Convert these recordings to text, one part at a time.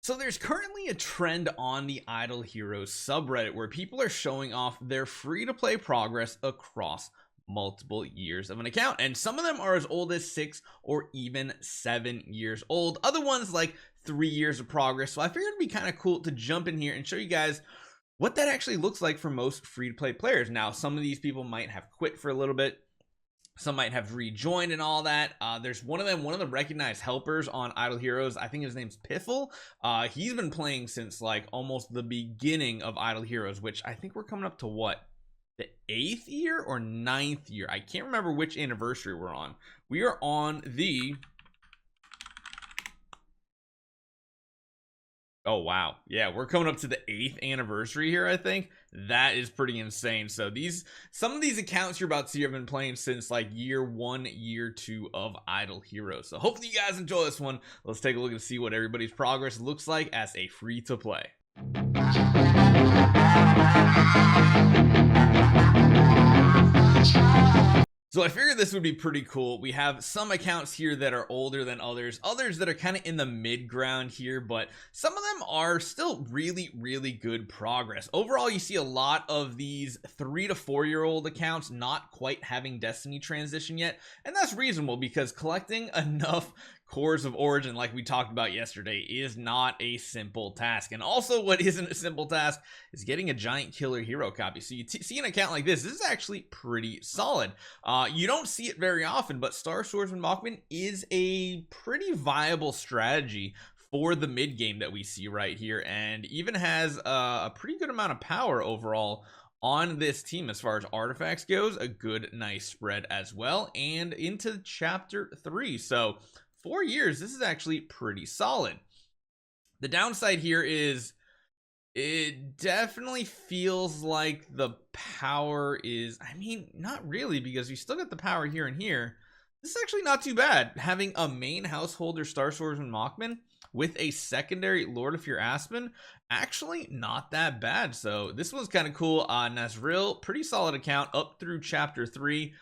So there's currently a trend on the Idle Heroes subreddit where people are showing off their free-to-play progress across multiple years of an account, and some of them are as old as 6 or even 7 years old. Other ones like 3 years of progress. So I figured it'd be kind of cool to jump in here and show you guys what that actually looks like for most free-to-play players. Now, some of these people might have quit for a little bit. Some might have rejoined and all that. There's one of the recognized helpers on Idle Heroes. I think his name's Piffle. He's been playing since like almost the beginning of Idle Heroes, which I think we're coming up to what? The 8th year or 9th year? I can't remember which anniversary we're on. We are on the... Oh, wow. Yeah, we're coming up to the 8th anniversary here, I think. That is pretty insane. So some of these accounts you're about to see have been playing since like year 1, year 2 of Idle Heroes. So hopefully you guys enjoy this one. Let's take a look and see what everybody's progress looks like as a free-to-play. So I figured this would be pretty cool. We have some accounts here that are older than others that are kind of in the mid ground here, but some of them are still really good progress. Overall, you see a lot of these 3 to 4 year old accounts not quite having Destiny transition yet, and that's reasonable because collecting enough cores of origin like we talked about yesterday is not a simple task. And also what isn't a simple task is getting a giant killer hero copy. So you see an account like this is actually pretty solid. You don't see it very often, but Star Swordsman Machman is a pretty viable strategy for the mid game that we see right here, and even has a pretty good amount of power overall on this team as far as artifacts goes. A good nice spread as well, and into chapter 3. So 4 years, this is actually pretty solid. The downside here is it definitely feels like the power is, I mean, not really, because you still got the power here and here. This is actually not too bad. Having a main householder Star Swordsman Machman with a secondary Lord of Fear Aspen, actually not that bad. So this one's kind of cool. Nazril, pretty solid account up through chapter 3.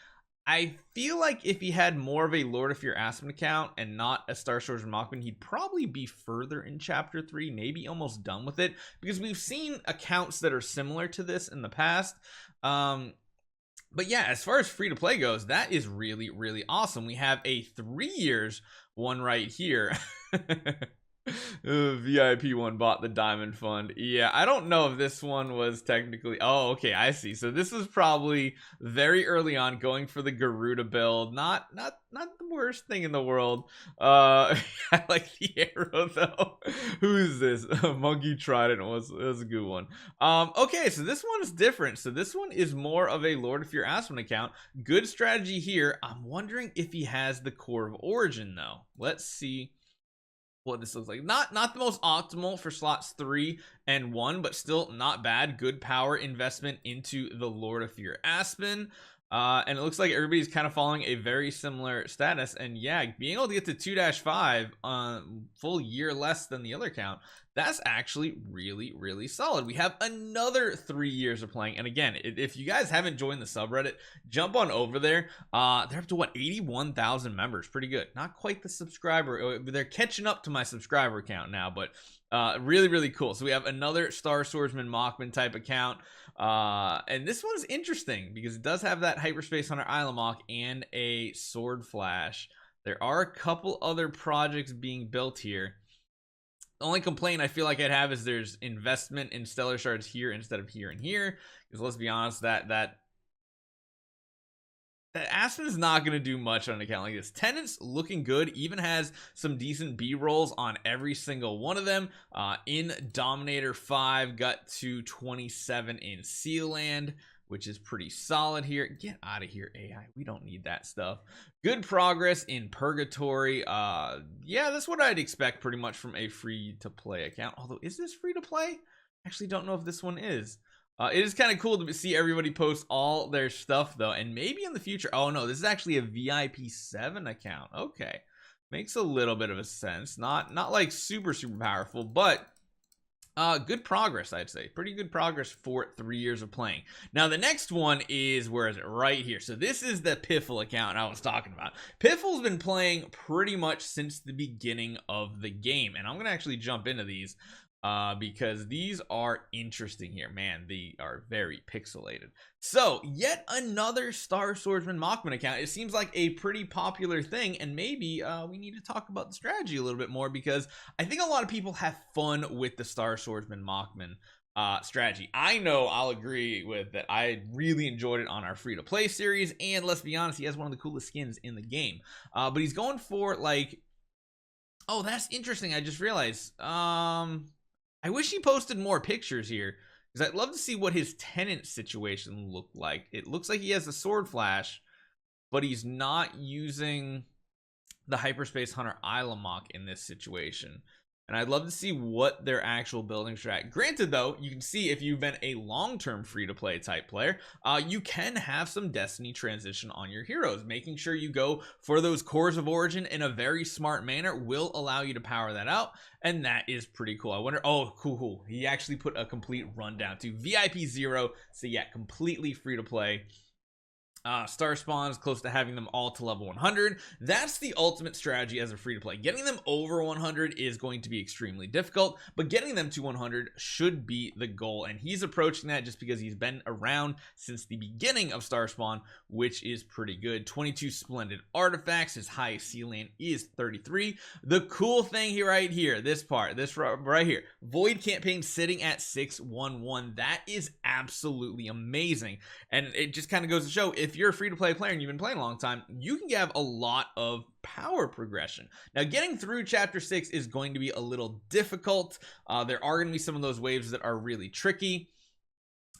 I feel like if he had more of a Lord of Fear Aspen account and not a Star Swordsman Machman, he'd probably be further in chapter 3, maybe almost done with it, because we've seen accounts that are similar to this in the past. But yeah, as far as free to play goes, that is really awesome. We have a 3 years one right here. VIP one bought the diamond fund. Yeah, I don't know if this one was technically, oh okay, I see. So this was probably very early on, going for the Garuda build. Not the worst thing in the world. I like the arrow though. Who's this? Monkey Trident was a good one. Okay, so this one is different. So this one is more of a Lord of Fear Aspen account. Good strategy here. I'm wondering if he has the Core of Origin though. Let's see what this looks like. Not the most optimal for slots 3 and 1, but still not bad. Good power investment into the Lord of Fear Aspen. And it looks like everybody's kind of following a very similar status. And yeah, being able to get to 2-5 on full year less than the other account, that's actually really solid. We have another 3 years of playing. And again, if you guys haven't joined the subreddit, jump on over there. They're up to what, 81,000 members. Pretty good. Not quite the subscriber. They're catching up to my subscriber count now, but really cool. So we have another Star Swordsman Machman type account. And this one's interesting because it does have that Hyperspace Hunter Islamok and a Sword Flash. There are a couple other projects being built here. The only complaint I feel like I'd have is there's investment in Stellar Shards here instead of here and here. Because let's be honest, that Aspen is not going to do much on an account like this. Tenant's looking good, even has some decent B-rolls on every single one of them. In Dominator 5, got to 27 in Sealand, which is pretty solid here. Get out of here, AI. We don't need that stuff. Good progress in Purgatory. Yeah, that's what I'd expect pretty much from a free-to-play account. Although, is this free-to-play? Actually don't know if this one is. It is kind of cool to see everybody post all their stuff though, and maybe in the future, oh no, this is actually a VIP 7 account. Okay, makes a little bit of a sense. Not like super powerful, but Good progress, I'd say. Pretty good progress for 3 years of playing. Now, the next one is, where is it? Right here. So this is the Piffle account I was talking about. Piffle's been playing pretty much since the beginning of the game, and I'm going to actually jump into these because these are interesting here. Man, they are very pixelated. So, yet another Star Swordsman Mockman account. It seems like a pretty popular thing, and maybe we need to talk about the strategy a little bit more, because I think a lot of people have fun with the Star Swordsman Mockman strategy. I know I'll agree with that. I really enjoyed it on our free-to-play series, and let's be honest, he has one of the coolest skins in the game. But he's going for, like... Oh, that's interesting. I just realized. I wish he posted more pictures here, because I'd love to see what his tenant situation looked like. It looks like he has a sword flash, but he's not using the Hyperspace Hunter Ilamok in this situation. And I'd love to see what their actual building strat. Granted, though, you can see if you've been a long-term free-to-play type player, you can have some Destiny transition on your heroes. Making sure you go for those cores of origin in a very smart manner will allow you to power that out, and that is pretty cool. I wonder, oh, cool. He actually put a complete rundown to VIP 0, so yeah, completely free-to-play. Star spawns close to having them all to level 100. That's the ultimate strategy as a free-to-play. Getting them over 100 is going to be extremely difficult, but getting them to 100 should be the goal, and he's approaching that just because he's been around since the beginning of Star Spawn, which is pretty good. 22 splendid artifacts. His highest ceiling is 33. The cool thing here, right here, this part, this right here, Void Campaign sitting at 611. That is absolutely amazing, and it just kind of goes to show, if you're a free-to-play player and you've been playing a long time, you can have a lot of power progression. Now, getting through chapter 6 is going to be a little difficult. There are going to be some of those waves that are really tricky.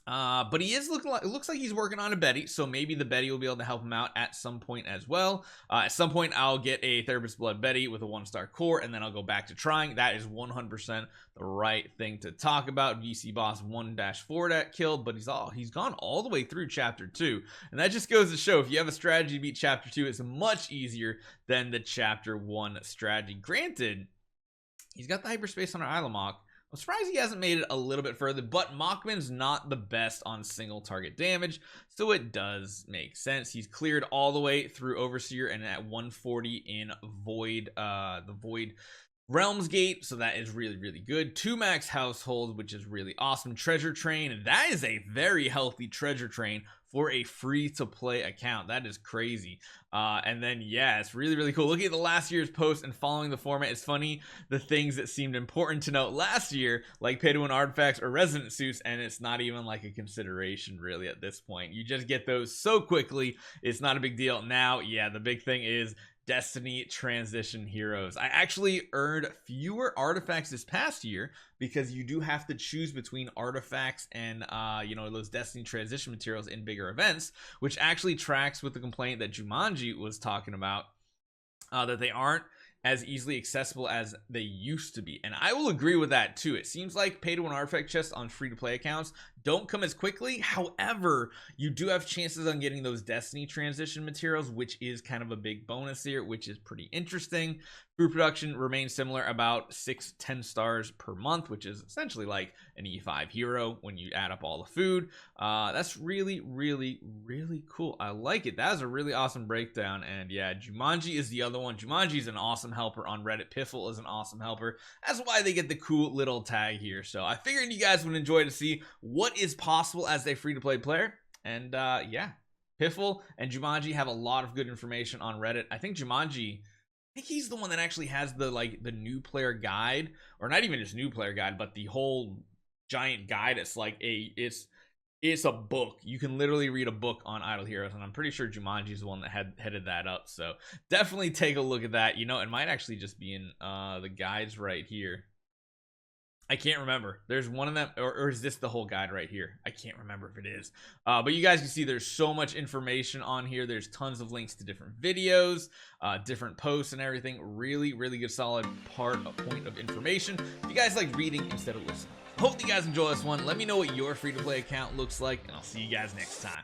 But he is looking like, it looks like he's working on a Betty, so maybe the Betty will be able to help him out at some point as well. At some point, I'll get a Therapist Blood Betty with a 1-star core, and then I'll go back to trying. That is 100% the right thing to talk about. VC boss 1-4 that killed, but he's gone all the way through chapter 2, and that just goes to show, if you have a strategy to beat chapter 2, it's much easier than the chapter 1 strategy. Granted, he's got the Hyperspace Hunter Ilamok. I'm surprised he hasn't made it a little bit further, but Mockman's not the best on single target damage, so it does make sense. He's cleared all the way through Overseer and at 140 in Void, the Void Realms Gate, so that is really, really good. 2 max households, which is really awesome. Treasure Train, that is a very healthy treasure train for a free-to-play account. That is crazy. And then, yeah, it's really, really cool. Looking at the last year's post and following the format, it's funny, the things that seemed important to note last year, like pay-to-win artifacts or resident suits, and it's not even like a consideration, really, at this point. You just get those so quickly, it's not a big deal. Now, yeah, the big thing is Destiny transition heroes. I actually earned fewer artifacts this past year because you do have to choose between artifacts and you know, those Destiny transition materials in bigger events, which actually tracks with the complaint that Jumanji was talking about, that they aren't as easily accessible as they used to be. And I will agree with that too. It seems like pay-to-win artifact chests on free-to-play accounts don't come as quickly. However, you do have chances on getting those Destiny transition materials, which is kind of a big bonus here, which is pretty interesting. Food production remains similar, about 6-10 stars per month, which is essentially like an E5 hero when you add up all the food. That's really, really, really cool. I like it. That is a really awesome breakdown. And yeah, Jumanji is the other one. Jumanji is an awesome helper on Reddit. Piffle is an awesome helper. That's why they get the cool little tag here. So I figured you guys would enjoy to see what is possible as a free-to-play player. And yeah, Piffle and Jumanji have a lot of good information on Reddit. I think Jumanji, I think he's the one that actually has the the new player guide, or not even just new player guide, but the whole giant guide. It's like it's a book. You can literally read a book on Idle Heroes, and I'm pretty sure Jumanji's the one that headed that up. So definitely take a look at that. You know, it might actually just be in the guides right here. I can't remember. There's one of them, or is this the whole guide right here? I can't remember if it is. But you guys can see there's so much information on here. There's tons of links to different videos, different posts and everything. Really, really good, solid point of information. If you guys like reading instead of listening. Hope you guys enjoy this one. Let me know what your free-to-play account looks like, and I'll see you guys next time.